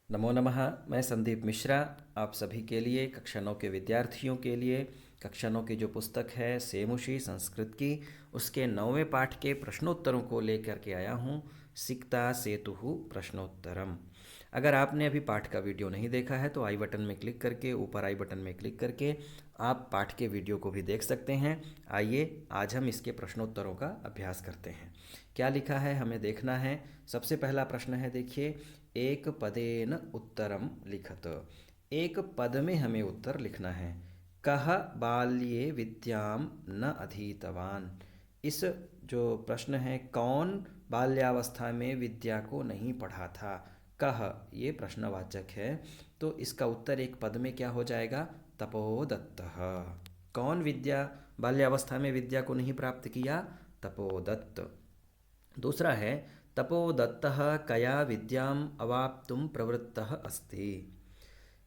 नमो नमः। मैं संदीप मिश्रा आप सभी के लिए कक्षा 9 के विद्यार्थियों के लिए कक्षा 9 की जो पुस्तक है सेमुषी संस्कृत की उसके 9वें पाठ के प्रश्नोत्तरों को लेकर के आया हूँ। सिक्ता सेतुः प्रश्नोत्तरम। अगर आपने अभी पाठ का वीडियो नहीं देखा है तो आई बटन में क्लिक करके ऊपर आई बटन में क्लिक करके आप पाठ के वीडियो को भी देख सकते हैं। आइए आज हम इसके प्रश्नोत्तरों का अभ्यास करते हैं। क्या लिखा है हमें देखना है। सबसे पहला प्रश्न है, देखिए, एक पदेन उत्तरम लिखत। एक पद में हमें उत्तर लिखना है। कह बाल्ये विद्याम न अधीतवान। इस जो प्रश्न है, कौन बाल्यावस्था में विद्या को नहीं पढ़ा था। कह ये प्रश्नवाचक है, तो इसका उत्तर एक पद में क्या हो जाएगा, तपोदत्तः। कौन विद्या बाल्यावस्था में विद्या को नहीं प्राप्त किया, तपोदत्त। दूसरा है, तपोदत्तः कया विद्याम अवाप्तुम प्रवृत्तः अस्ति।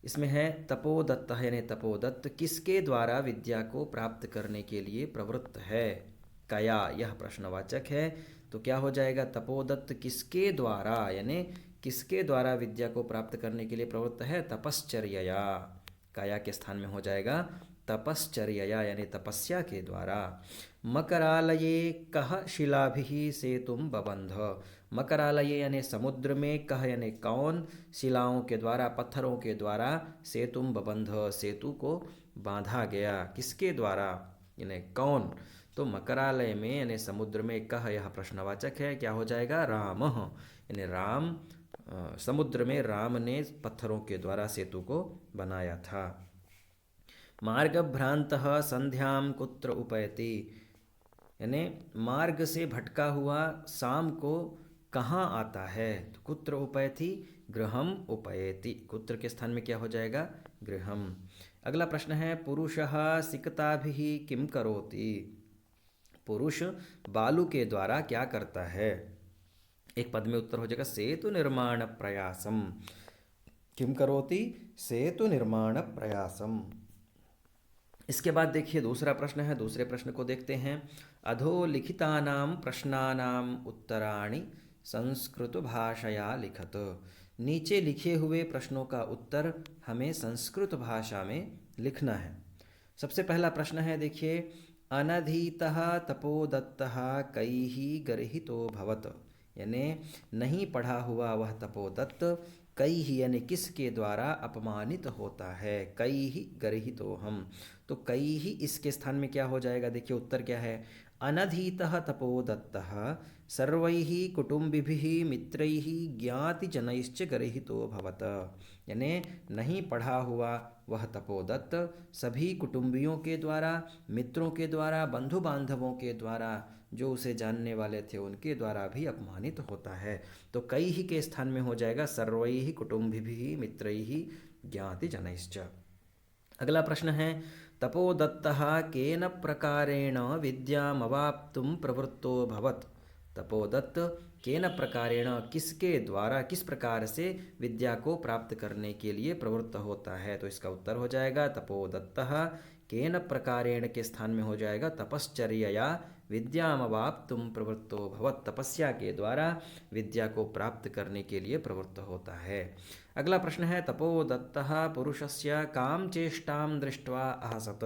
इसमें है तपोदत्तः यानी तपोदत्त किसके द्वारा विद्या को प्राप्त करने के लिए प्रवृत्त है। कया यह प्रश्नवाचक है, तो क्या हो जाएगा, तपोदत्त किसके द्वारा यानी किसके द्वारा विद्या को प्राप्त करने के लिए प्रवृत्त है, तपश्चर्यया। काया के स्थान में हो जाएगा तपश्चर्यया यानी तपस्या के द्वारा। मकरालये कह शिलाभिः सेतुम बबंध। मकरालये यानी समुद्र में, कह यानी कौन, शिलाओं के द्वारा पत्थरों के द्वारा, सेतुम बबंध सेतु को बांधा गया। किसके द्वारा यानी कौन, तो मकरालय में यानी समुद्र में, कह यह प्रश्नवाचक है, क्या हो जाएगा, राम यानी राम। समुद्र में राम ने पत्थरों के द्वारा सेतु को बनाया था। मार्गभ्रांतः संध्याम कुत्र उपैति यानी मार्ग से भटका हुआ शाम को कहाँ आता है, तो कुत्र उपैति गृहम उपैति। कुत्र के स्थान में क्या हो जाएगा, गृहम। अगला प्रश्न है, पुरुषः सिकताभिः किम करोति। पुरुष बालू के द्वारा क्या करता है। एक पद में उत्तर हो जाएगा सेतु निर्माण प्रयासम। किम करोति, सेतु निर्माण प्रयासम। इसके बाद देखिए दूसरा प्रश्न है, दूसरे प्रश्न को देखते हैं। अधोलिखितानां प्रश्नानां उत्तराणि संस्कृत भाषया लिखत। नीचे लिखे हुए प्रश्नों का उत्तर हमें संस्कृत भाषा में लिखना है। सबसे पहला प्रश्न है, देखिए, अनधीतः तपोदत्तः कैः गर्हितो भवत। यानी नहीं पढ़ा हुआ वह तपोदत्त कई ही यानी किसके द्वारा अपमानित होता है। कई ही गर्हितो हम, तो कई ही इसके स्थान में क्या हो जाएगा, देखिए उत्तर क्या है, अनधीतः तपोदत्तः सर्वैः कुटुम्बिभिः मित्रैः ज्ञातिजनैश्च गर्हितो भवत। यानी नहीं पढ़ा हुआ वह तपोदत्त सभी कुटुंबियों के द्वारा, मित्रों के द्वारा, बंधु बांधवों के द्वारा, जो उसे जानने वाले थे उनके द्वारा भी अपमानित होता है। तो कई ही के स्थान में हो जाएगा सर्वैः कुटुम्बिभिः मित्रैः ज्ञातिजनैश्च। अगला प्रश्न है, तपोदत्तः केन प्रकारेण विद्यामवाप्तुं प्रवृत्तो भवत्। तपोदत्त केन प्रकारेण किसके द्वारा, किस प्रकार से विद्या को प्राप्त करने के लिए प्रवृत्त होता है, तो इसका उत्तर हो जाएगा तपोदत्तः केन प्रकारेण के स्थान में हो जाएगा तपश्चर्यया विद्यामवाप्तुं प्रवृत्तो भवत्। तपस्या के द्वारा विद्या को प्राप्त करने के लिए प्रवृत्त होता है। अगला प्रश्न है, तपोदत्तः पुरुषस्य कां चेष्टां दृष्ट्वा अहसत।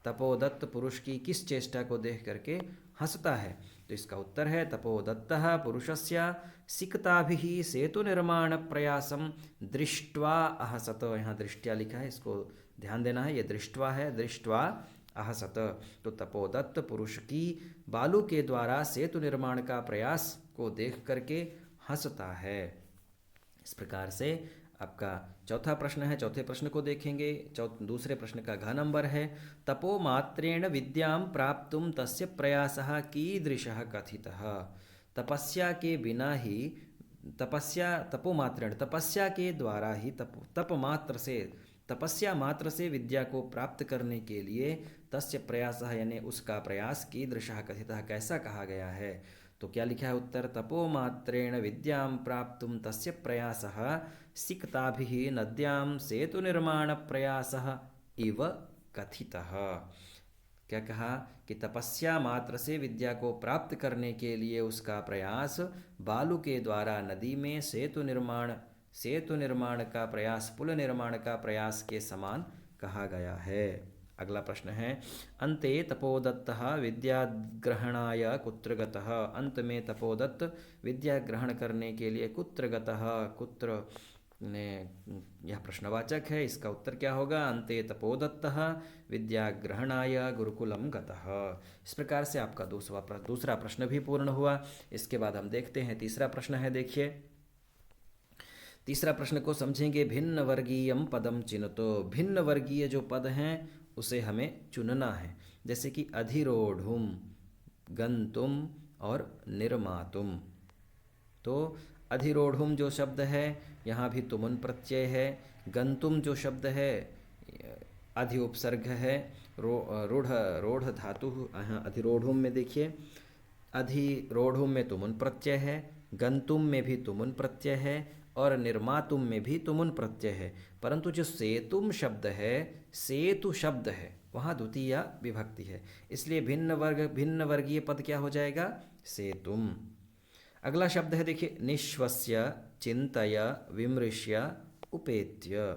तपोदत्त पुरुष की किस चेष्टा को देख करके हंसता है, तो इसका उत्तर है तपोदत्तः पुरुषस्य सिकताभिः सेतु निर्माण प्रयासम दृष्ट्वा अहसत। यहाँ दृष्टया लिखा है, इसको ध्यान देना है, ये दृष्ट्वा है, दृष्ट्वा अहसत। तो तपोदत्त पुरुष की बालू के द्वारा सेतु निर्माण का प्रयास को देख करके हंसता है। इस प्रकार से आपका चौथा प्रश्न है, चौथे प्रश्न को देखेंगे। दूसरे प्रश्न का घ नंबर है, तपोमात्रेण विद्यां प्राप्तुं तस्य प्रयासः कीदृशः कथितः। तपस्या के बिना ही, तपोमात्रेण तपस्या के द्वारा ही, तपस्या मात्र से विद्या को प्राप्त करने के लिए तस्य प्रयासः यानी उसका प्रयास कीदृशः कथितः कैसा कहा गया है, तो क्या लिखा है उत्तर, तपोमात्रेण विद्यां प्राप्तुं तस्य प्रयासः सिक्ताभिः नद्यां सेतु निर्माण प्रयासः इव कथितः। क्या कहा कि तपस्या मात्र से विद्या को प्राप्त करने के लिए उसका प्रयास बालू के द्वारा नदी में सेतु निर्माण सेतु निर्माण का प्रयास, पुल निर्माण का प्रयास के समान कहा गया है। अगला प्रश्न है, अन्ते तपोदत्तः विद्याग्रहणाय कुत्र गतः। अंत में तपोदत्त विद्या ग्रहण करने के लिए कुत्र गतः, कुत्र ने यह प्रश्नवाचक है, इसका उत्तर क्या होगा? अन्ते तपोदत्तः विद्याग्रहणाय गुरुकुलम गतः। इस प्रकार से आपका दूसरा प्रश्न भी पूर्ण हुआ। इसके बाद हम देखते हैं तीसरा प्रश्न है। देखिए तीसरा प्रश्न को समझेंगे। भिन्न वर्गीयम पदम चिन्हतो। भिन्न वर्गीय जो पद हैं उसे हमें चुनना है, जैसे कि अधिरोढ़ुम, गंतुम और निर्मातुम। तो अधिरोढ़ुम जो शब्द है यहाँ भी तुमुन प्रत्यय है। गंतुम जो शब्द है अधि उपसर्ग है। रूढ़ रोढ़ धातु अधिरोढ़ुम में देखिए, अधिरोढ़ुम में तुमुन प्रत्यय है, गंतुम में भी तुमुन प्रत्यय है और निर्मातुम में भी तुमुन प्रत्यय है। परंतु जो सेतुम शब्द है, सेतु शब्द है, वहाँ द्वितीय विभक्ति है, इसलिए भिन्न वर्गीय पद क्या हो जाएगा? सेतुम। अगला शब्द है देखिए, निश्वस्य, चिंतय, विमृश्य, उपेत्य।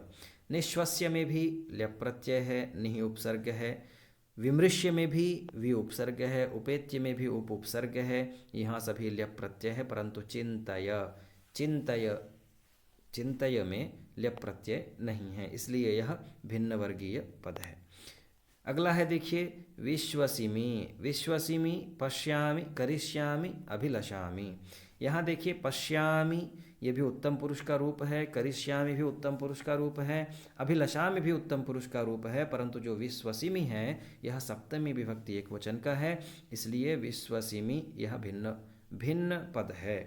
निश्वस्य में भी ल्यप प्रत्यय है, निहि उपसर्ग है। विमृश्य में भी वि उपसर्ग है, उपेत्य में भी उप उपसर्ग है। यहाँ सभी ल्यप प्रत्यय है, परंतु चिंतय, चिंतय, चिंतय में ल्यप प्रत्यय नहीं है, इसलिए यह भिन्न वर्गीय पद है। अगला है देखिए, विश्वसिमि। विश्वसिमि, पश्यामि, करिष्यामि, अभिलषामि। यहाँ देखिए पश्यामि ये भी उत्तम पुरुष का रूप है, करिष्यामि भी उत्तम पुरुष का रूप है, अभिलषामि भी उत्तम पुरुष का रूप है, परंतु जो विश्वसिमि है यह सप्तमी विभक्ति एक वचन का है, इसलिए विश्वसिमि यह भिन्न भिन्न पद है।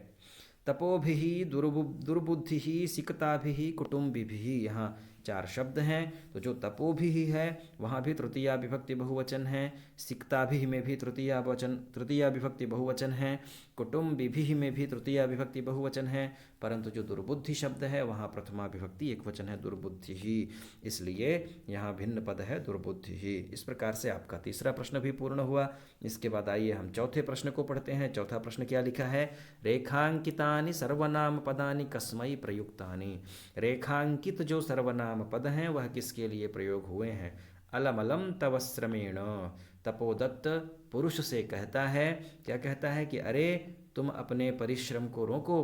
तपोभिः दुर्बुद्धिः सिकताभिः कुटुम्बिभिः, यहाँ चार शब्द हैं। तो जो तपोभिः है वहाँ भी तृतीया विभक्ति बहुवचन है, सिकताभिः में भी तृतीया विभक्ति बहुवचन है, कुटुम्बिभिः में भी तृतीया विभक्ति बहुवचन है, परंतु जो दुर्बुद्धि शब्द है वहाँ प्रथमा विभक्ति एक वचन है, दुर्बुद्धिः, इसलिए यहाँ भिन्न पद है दुर्बुद्धिः। इस प्रकार से आपका तीसरा प्रश्न भी पूर्ण हुआ। इसके बाद आइए हम चौथे प्रश्न को पढ़ते हैं। चौथा प्रश्न क्या लिखा है? रेखांकितानि सर्वनाम पदानि कस्मै प्रयुक्तानि। रेखांकित जो सर्वनाम पद हैं वह किसके लिए प्रयोग हुए हैं? अलमलम तव श्रमेण। तपोदत्त पुरुष से कहता है, क्या कहता है कि अरे तुम अपने परिश्रम को रोको,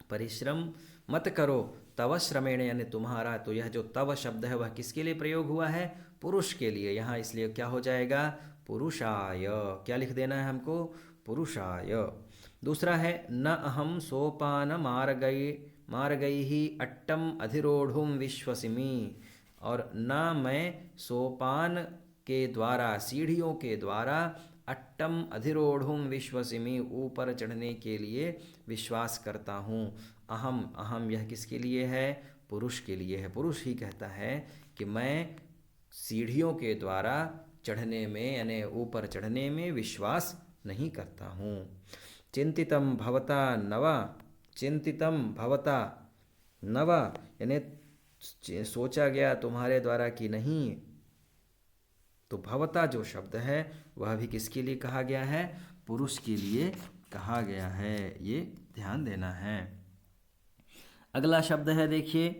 परिश्रम मत करो। तव श्रमेण यानी तुम्हारा, तो यह जो तव शब्द है वह किसके लिए प्रयोग हुआ है? पुरुष के लिए। यहाँ इसलिए क्या हो जाएगा? पुरुषाय। क्या लिख देना है हमको? पुरुषाय। दूसरा है, न अहम सोपान मार्गैः अट्टम अधिरोढ़ुम विश्वसिमि। और न मैं सोपान के द्वारा, सीढ़ियों के द्वारा, अट्टम अधिरोढ़ुम विश्वसिमि ऊपर चढ़ने के लिए विश्वास करता हूँ। अहम, अहम यह किसके लिए है? पुरुष के लिए है। पुरुष ही कहता है कि मैं सीढ़ियों के द्वारा चढ़ने में यानी ऊपर चढ़ने में विश्वास नहीं करता हूँ। चिंतितम भवता नवा, चिंतितम भवता नवा यानी सोचा गया तुम्हारे द्वारा कि नहीं। तो भवता जो शब्द है वह भी किसके लिए कहा गया है? पुरुष के लिए कहा गया है, ये ध्यान देना है। अगला शब्द है देखिए,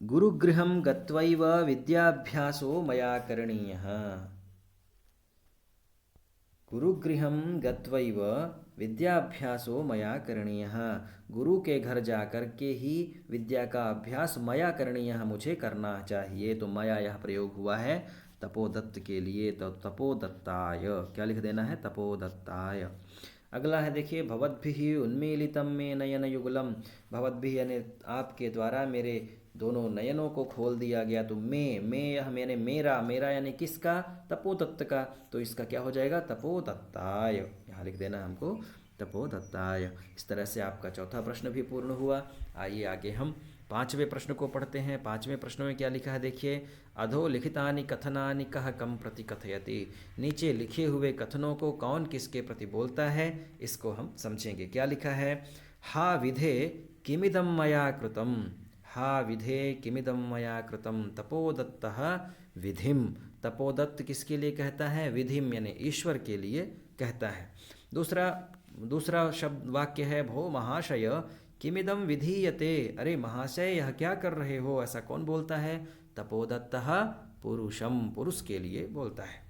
गुरुगृहं गत्वैव विद्याभ्यासो मया करणीयः। गुरुगृहं गत्वैव विद्याभ्यासो मया करणीयः। गुरु के घर जाकर के ही विद्या का अभ्यास मया करणीयः मुझे करना चाहिए। तो मया यह प्रयोग हुआ है तपोदत्त के लिए, तो तपोदत्ताय क्या लिख देना है? तपोदत्ताय। अगला है देखिए, भवद्भिः उन्मीलितं मे नयन युगलम। भवद्भिः यानी आपके द्वारा मेरे दोनों नयनों को खोल दिया गया। तो मैं यह मैंने मेरा, मेरा यानी किसका? तपोदत्त का। तो इसका क्या हो जाएगा? तपोदत्ताय। यहाँ लिख देना हमको तपोदत्ताय। इस तरह से आपका चौथा प्रश्न भी पूर्ण हुआ। आइए आगे हम पांचवें प्रश्न को पढ़ते हैं। पांचवें प्रश्न में क्या लिखा है देखिए, अधो लिखितानि कथनानि कः कम प्रति कथयति। नीचे लिखे हुए कथनों को कौन किसके प्रति बोलता है, इसको हम समझेंगे। क्या लिखा है? हा विधे किमिदं मया कृतम, हा विधे किमिदं मया कृतम तपोदत्तः विधिम। तपोदत्त किसके लिए कहता है? विधिम यानी ईश्वर के लिए कहता है। दूसरा दूसरा शब्द वाक्य है भो महाशय किमिदम विधीयते, अरे महाशय यह क्या कर रहे हो, ऐसा कौन बोलता है? तपोदत्तः पुरुषम, पुरुष के लिए बोलता है।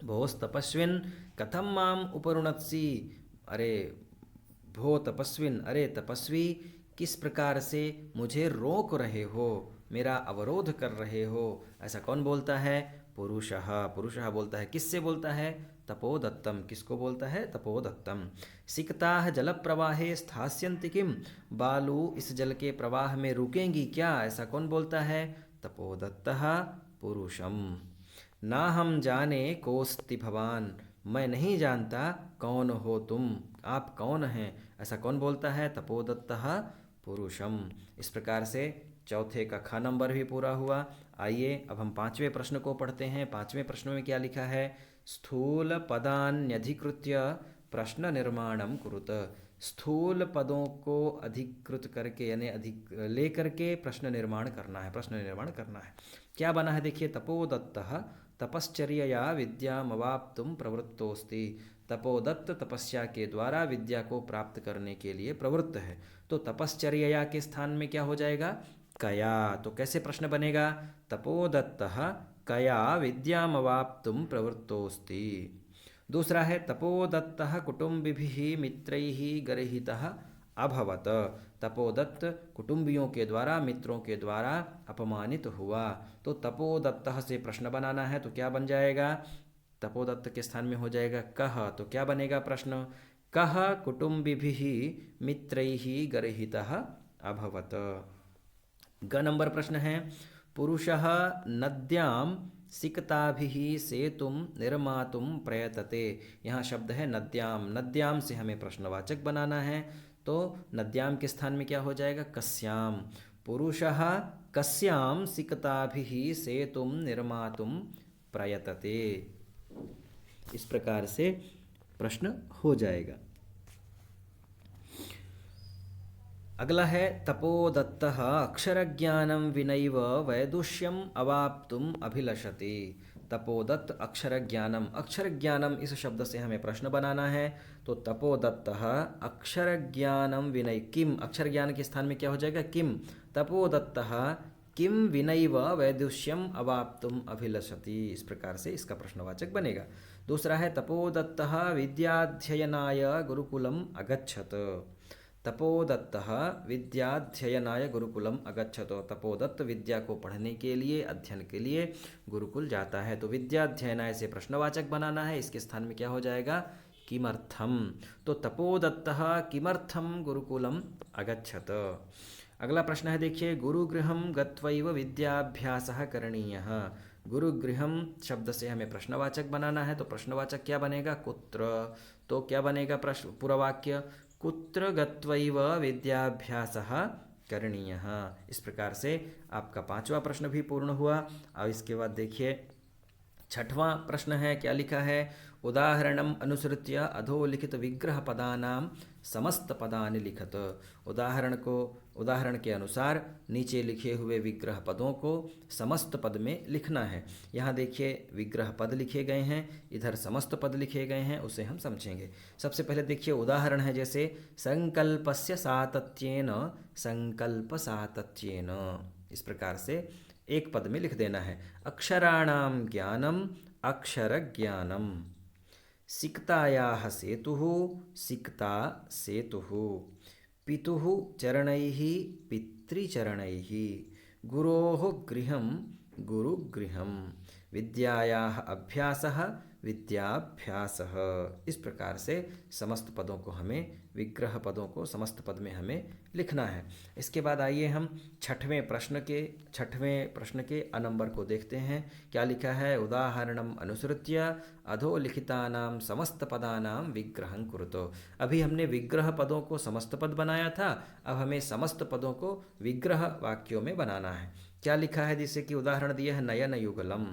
भोस तपस्विन कथम माम उपरुणत्सि, अरे भो तपस्विन, अरे तपस्वी किस प्रकार से मुझे रोक रहे हो, मेरा अवरोध कर रहे हो, ऐसा कौन बोलता है? पुरुषः, पुरुषः बोलता है। किससे बोलता है? तपोदत्तम, किसको बोलता है? तपोदत्तम। सिकताः जल प्रवाहे स्थास्यन्ति किम, बालू इस जल के प्रवाह में रुकेंगी क्या, ऐसा कौन बोलता है? तपोदत्तः पुरुषम। ना हम जाने कोस्ति भवान, मैं नहीं जानता कौन हो तुम, आप कौन हैं, ऐसा कौन बोलता है? तपोदत्तः पुरुषम। इस प्रकार से चौथे का ख नंबर भी पूरा हुआ। आइए अब हम पांचवें प्रश्न को पढ़ते हैं। पांचवें प्रश्न में क्या लिखा है? स्थूल पदान्यधिकृत्य प्रश्न निर्माणम कुरुत, स्थूल पदों को अधिकृत करके यानी अधिक ले करके प्रश्न निर्माण करना है, प्रश्न निर्माण करना है। क्या बना है देखिए, तपोदत्तः तपश्चर्यया विद्यामवाप्तुम प्रवृत्तोस्ति, तपोदत्त तपस्या के द्वारा विद्या को प्राप्त करने के लिए प्रवृत्त है। तो तपश्चर्यया के स्थान में क्या हो जाएगा? कया। तो कैसे प्रश्न बनेगा? तपोदत्तः कया विद्यामवाप्तुम प्रवृत्तोस्ति। दूसरा है तपोदत्तः कुटुंबिभिः मित्रैः गर्हितः अभवत, तपोदत्त कुटुंबियों के द्वारा, मित्रों के द्वारा अपमानित हुआ। तो तपोदत्तः से प्रश्न बनाना है तो क्या बन जाएगा? तपोदत्त के स्थान में हो जाएगा कह, तो क्या बनेगा प्रश्न? कह कुटुंबिभिः मित्रैः गर्हितः अभवत। ग नंबर प्रश्न है पुरुषः नद्यां सिकताभिः सेतुं निर्मातुं प्रयतते। यहाँ शब्द है नद्याम, नद्याम से हमें प्रश्नवाचक बनाना है। तो नद्याम के स्थान में क्या हो जाएगा? कस्याम। पुरुषः कस्यां सिकताभिः सेतुं निर्मातुं प्रयतते। इस प्रकार से प्रश्न हो जाएगा। अगला है तपोदत्तः अक्षरज्ञानं विनैव वैदुष्यम अवाप्तुम अभिलषति। तपोदत्त अक्षर ज्ञानम, अक्षर ज्ञानम इस शब्द से हमें प्रश्न बनाना है। तो तपोदत्तः अक्षर ज्ञानम विनय किम, अक्षर ज्ञान के स्थान में क्या हो जाएगा? किम। तपोदत्तः किम विनैव वैदुष्यम अवाप्तुम अभिलषति, इस प्रकार से इसका प्रश्नवाचक बनेगा। दूसरा है तपोदत्तः विद्याध्ययनाय गुरुकुलम अगच्छत। तपोदत्तः विद्याध्ययनाय गुरुकुलम अगच्छत, तपोदत्त विद्या को पढ़ने के लिए, अध्ययन के लिए गुरुकुल जाता है। तो विद्याध्ययनाय से प्रश्नवाचक बनाना है, इसके स्थान में क्या हो जाएगा? किमर्थम। तो तपोदत्तः किमर्थम गुरुकुलम अगच्छत। अगला प्रश्न है देखिए, गुरुगृहं गत्वैव विद्याभ्यासः करणीयः। गुरुगृहम शब्द से हमें प्रश्नवाचक बनाना है। तो प्रश्नवाचक क्या बनेगा? कुत्र। तो क्या बनेगा प्रश्न पूरा वाक्य? कुत्र गत्वैव विद्याभ्यासः करणीयः। इस प्रकार से आपका पांचवा प्रश्न भी पूर्ण हुआ। अब इसके बाद देखिए छठवां प्रश्न है, क्या लिखा है? उदाहरणम अनुसृत्य अधोलिखित विग्रह पदानां समस्त पदानि लिखत। उदाहरण के अनुसार नीचे लिखे हुए विग्रह पदों को समस्त पद में लिखना है। यहाँ देखिए विग्रह पद लिखे गए हैं, इधर समस्त पद लिखे गए हैं, उसे हम समझेंगे। सबसे पहले देखिए उदाहरण है जैसे संकल्पस्य सातत्येन, संकल्प सातत्येन, इस प्रकार से एक पद में लिख देना है। अक्षराणाम ज्ञानम अक्षर ज्ञानम, सिकतायाः सेतुः सिकता सेतुः, पितुः चरणैः पितृचरणैः, गुरोः गृहं गुरुगृहं, विद्यायाः अभ्यासः विद्याभ्यासः। इस प्रकार से समस्त पदों को हमें, विग्रह पदों को समस्त पद में हमें लिखना है। इसके बाद आइए हम छठवें प्रश्न के अ नंबर को देखते हैं। क्या लिखा है? उदाहरणम अनुसृत्य अधोलिखितानां समस्त पदानां विग्रहं कुरुतो। अभी हमने विग्रह पदों को समस्त पद बनाया था, अब हमें समस्त पदों को विग्रह वाक्यों में बनाना है। क्या लिखा है? जैसे कि उदाहरण दिया है नयन युगलम,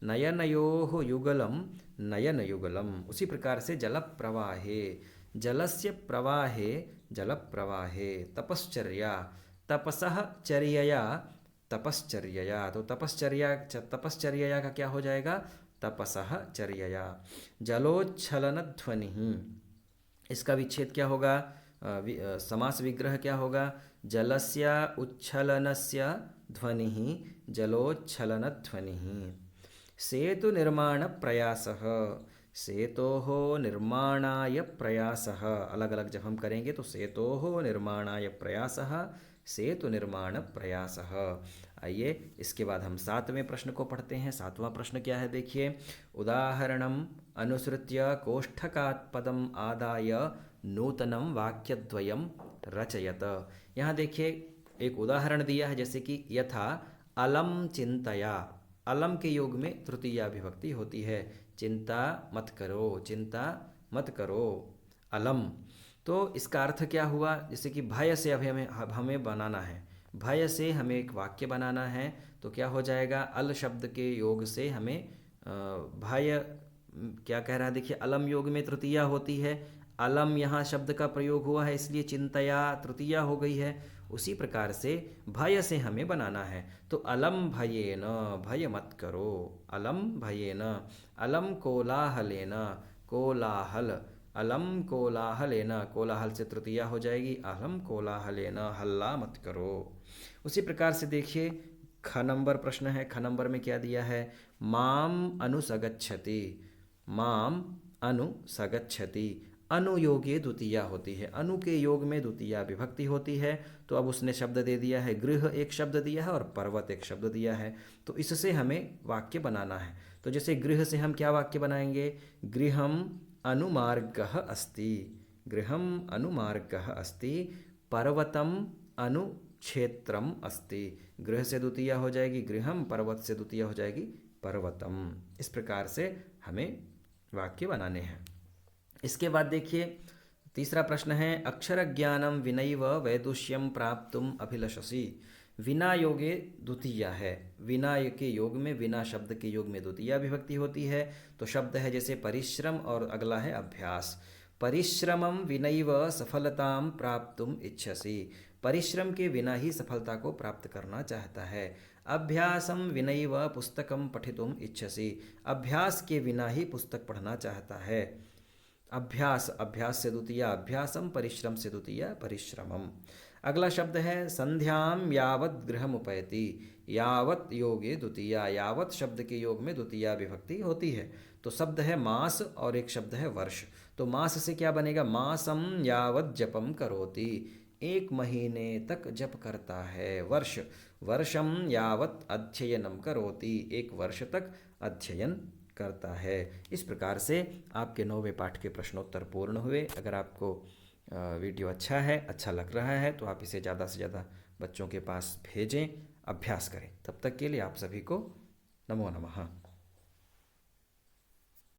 नयनयोः युगलम नयन युगलम। उसी प्रकार से जल प्रवाहे, जलस्य प्रवाहे जल प्रवाहे, तपश्चर्या तपसः चर्यया तपश्चर्यया। तो तपश्चर्यया का क्या हो जाएगा? तपसः चर्यया। जलोच्छलन ध्वनि, इसका विच्छेद क्या होगा? समास विग्रह क्या होगा? जलस्य उच्छलनस्य ध्वनिः जलोच्छलनध्वनिः। सेतु निर्माण प्रयासः, सेतोः निर्माणाय प्रयासः, अलग अलग जब हम करेंगे तो सेतोः निर्माणाय प्रयासः, सेतु निर्माण प्रयासः। आइए इसके बाद हम 7वें प्रश्न को पढ़ते हैं। 7वां प्रश्न क्या है देखिए, उदाहरणम अनुसृत्य कोष्ठकात् पदम आदाय नूतनम वाक्यद्वयम रचयत। यहाँ देखिए एक उदाहरण दिया है, जैसे कि यथा अलम चिंतया, अलम के योग में तृतीया विभक्ति होती है, चिंता मत करो, चिंता मत करो, अलम। तो इसका अर्थ क्या हुआ? जैसे कि भय से अभी हमें बनाना है, भय से हमें एक वाक्य बनाना है, तो क्या हो जाएगा? अल शब्द के योग से हमें भय क्या कह रहा है देखिए, अलम योग में तृतीया होती है, अलम यहाँ शब्द का प्रयोग हुआ है इसलिए चिंतया तृतीया हो गई है। उसी प्रकार से भय से हमें बनाना है, तो अलम भयेन, भय मत करो, अलम भयेन, अलम कोलाहलेन, कोलाहल, अलम कोलाहलेन, कोलाहल से तृतीया हो जाएगी, अलम कोलाहलेन, हल्ला मत करो। उसी प्रकार से देखिए ख नंबर प्रश्न है, ख नंबर में क्या दिया है? माम अनुसगच्छति, माम अनुसगच्छति, अनुयोगे द्वितीया होती है, अनु के योग में द्वितीया विभक्ति होती है। तो अब उसने शब्द दे दिया है, गृह एक शब्द दिया है और पर्वत एक शब्द दिया है, तो इससे हमें वाक्य बनाना है। तो जैसे गृह से हम क्या वाक्य बनाएंगे? गृहम अनुमार्गः अस्ति, गृहम अनुमार्गः अस्ति, पर्वतम अनुक्षेत्रम अस्ति। गृह से द्वितीया हो जाएगी गृहम, पर्वत से द्वितीया हो जाएगी पर्वतम। इस प्रकार से हमें वाक्य बनाने हैं। इसके बाद देखिए तीसरा प्रश्न है, अक्षर ज्ञानम विनैव वैदुष्यम प्राप्तुम अभिलषसि। विना योगे द्वितीया है, विना के योग में, विना शब्द के योग में द्वितीया विभक्ति होती है। तो शब्द है जैसे परिश्रम और अगला है अभ्यास। परिश्रमम विनैव सफलताम प्राप्तुम इच्छसि, परिश्रम के बिना ही सफलता को प्राप्त करना चाहता है। अभ्यासम विनैव पुस्तकम पठितुम इच्छसि, अभ्यास के बिना ही पुस्तक पढ़ना चाहता है। अभ्यास, अभ्यास से द्वितीया अभ्यासम, परिश्रम से द्वितीया परिश्रमम। अगला शब्द है संध्याम यावत गृहमुपैति, यावत योगे द्वितीया, यावत शब्द के योग में द्वितीया विभक्ति होती है। तो शब्द है मास और एक शब्द है वर्ष। तो मास से क्या बनेगा? मासम यावत जपम करोति, एक महीने तक जप करता है। वर्ष, वर्षम यावत अध्ययनम करोति, एक वर्ष तक अध्ययन करता है। इस प्रकार से आपके 9वें पाठ के प्रश्नोत्तर पूर्ण हुए। अगर आपको वीडियो अच्छा है, अच्छा लग रहा है, तो आप इसे ज़्यादा से ज़्यादा बच्चों के पास भेजें, अभ्यास करें। तब तक के लिए आप सभी को नमो नमः।